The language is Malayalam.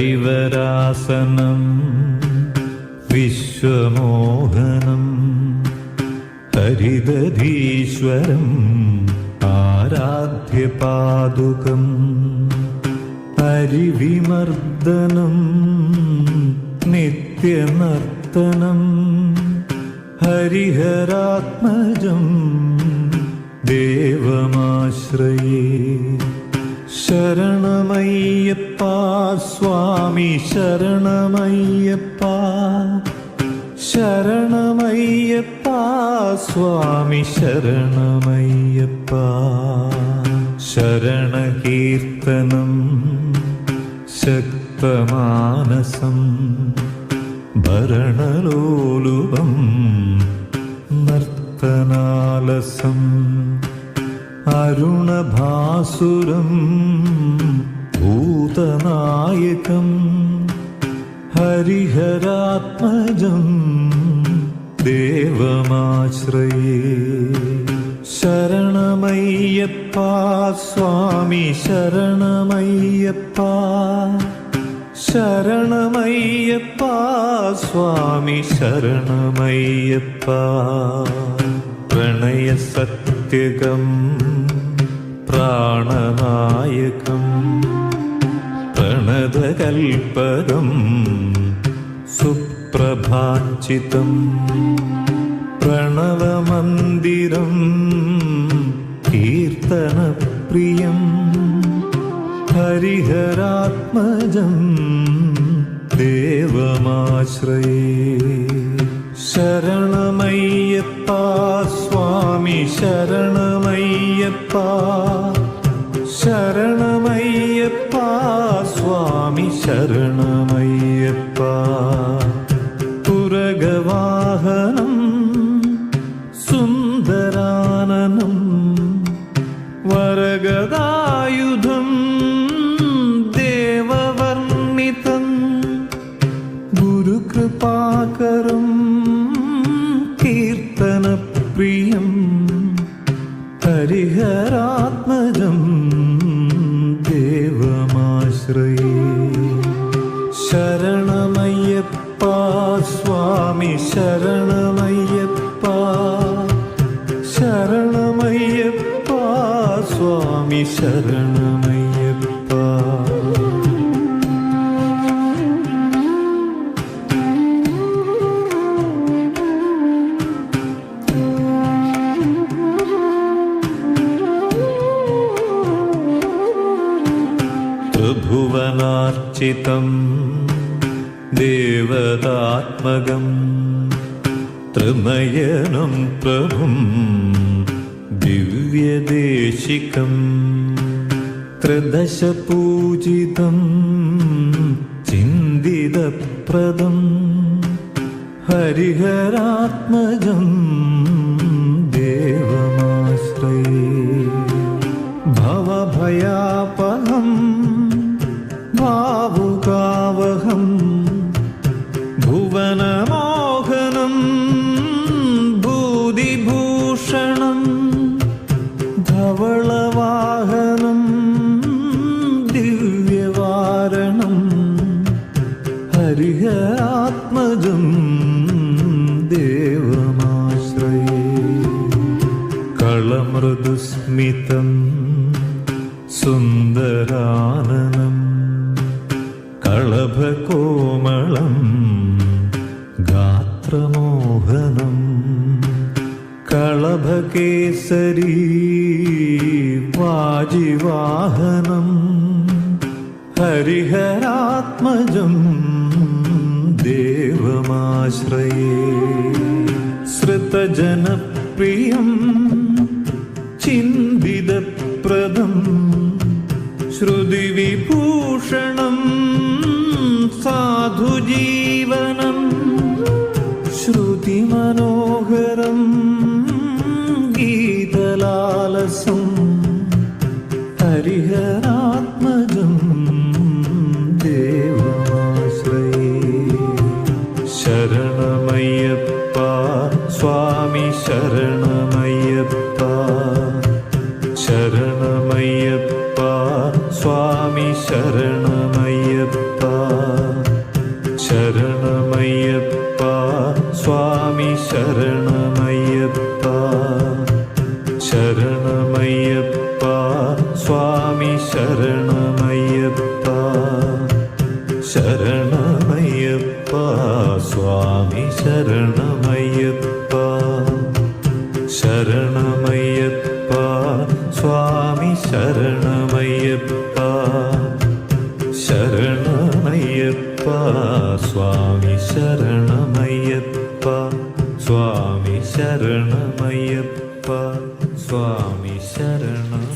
ഹരിവരാസനം വിശ്വമോഹനം ഹരിദധീശ്വരം ആരാധ്യപാദുകം ഹരിവിമർദ്ദനം നിത്യനർത്തനം ഹരിഹരാത്മജം ദേവമാശ്രയേ. ശരണമയ്യപ്പ സ്വാമി ശരണമയ്യപ്പ, ശരണമയ്യപ്പ സ്വാമി ശരണമയ്യപ്പ. ശരണകീർത്തനം ശക്തമാനസം ഭരണലോലുപം നർത്തനാലസം അരുണഭാസുരം ഭൂതനായകം ഹരിഹരാത്മജം ദേവമാശ്രയേ. ശരണമയ്യപ്പ സ്വാമി ശരണമയ്യപ്പ, ശരണമയ്യപ്പ സ്വാമി ശരണമയ്യപ്പ. പ്രണയസത്യകം പ്രാണനായകം പ്രണതകൽപകം സുപ്രഭാഞ്ചിതം പ്രണവമന്ദിരം കീർത്തനപ്രിയം ഹരിഹരാത്മജം ദേവമാശ്രയേ. ശരണമയ്യപ്പ സ്വാമി ശരണമയ്യപ്പ, ശരണമയ്യപ്പ സ്വാമി ശരണമയ്യപ്പ. പുരഗവാഹനം സുന്ദരാനനം വരഗദായുധം ദേവവർണ്ണിതം ഗുരുകൃപാകരം കീർത്തനപ്രിയം ഹരിഹരാത്മജം ദേവമാശ്രയേ. ശരണമയ്യപ്പ സ്വാമി ശരണമയ്യപ്പ, ശരണമയ്യപ്പ സ്വാമി ശരണമയ്യപ്പ. ത്രിഭുവനാർച്ചിതം ദേവതാത്മകം ത്രിനയനം പ്രഭും ദിവ്യദേശികം ത്രിദശപൂജിതം ചിന്തിതപ്രദം ഹരിഹരാത്മജം ദേവമാശ്രയേ. ഭവഭയാപഹം ഭാവുകാവഹം ഭുവനമോഹനം ഭൂതിഭൂഷണം ധവളവാഹനം ദിവ്യവാരണം ഹരിഹരാത്മജം ദേവമാശ്രയേ. കളമൃദുസ്മിതം സുന്ദരാനനം കളഭകോമളം ഗാത്രമോഹനം കളഭകേസരീ വാജിവാഹനം ഹരിഹരാത്മജം ദേവമാശ്രയേ. ശ്രുതജനപ്രിയം ചിന്തിതപ്രദം ശ്രുതിവിഭൂഷണം സാധുജീവനം ശ്രുതിമനോഹരം ഗീതലാലസം ഹരിഹരാത്മജം ദേവമാശ്രയേ. ശരണമയ്യപ്പ സ്വാമി ശരണമയ്യപ്പ, ശരണമയ്യപ്പ സ്വാമി ശരണമയ്യപ്പ. ശരണമയ്യപ്പ സ്വാമി ശരണമയ്യപ്പ ശരണമയ്യപ്പ സ്വാമി ശരണമയ്യപ്പ ശരണമയ്യപ്പ സ്വാമി ശരണമയ്യപ്പ ശരണമയ്യപ്പ സ്വാമി ശരണമയ്യപ്പ സ്വാമി ശരണമയ്യപ്പ സ്വാമി ശരണം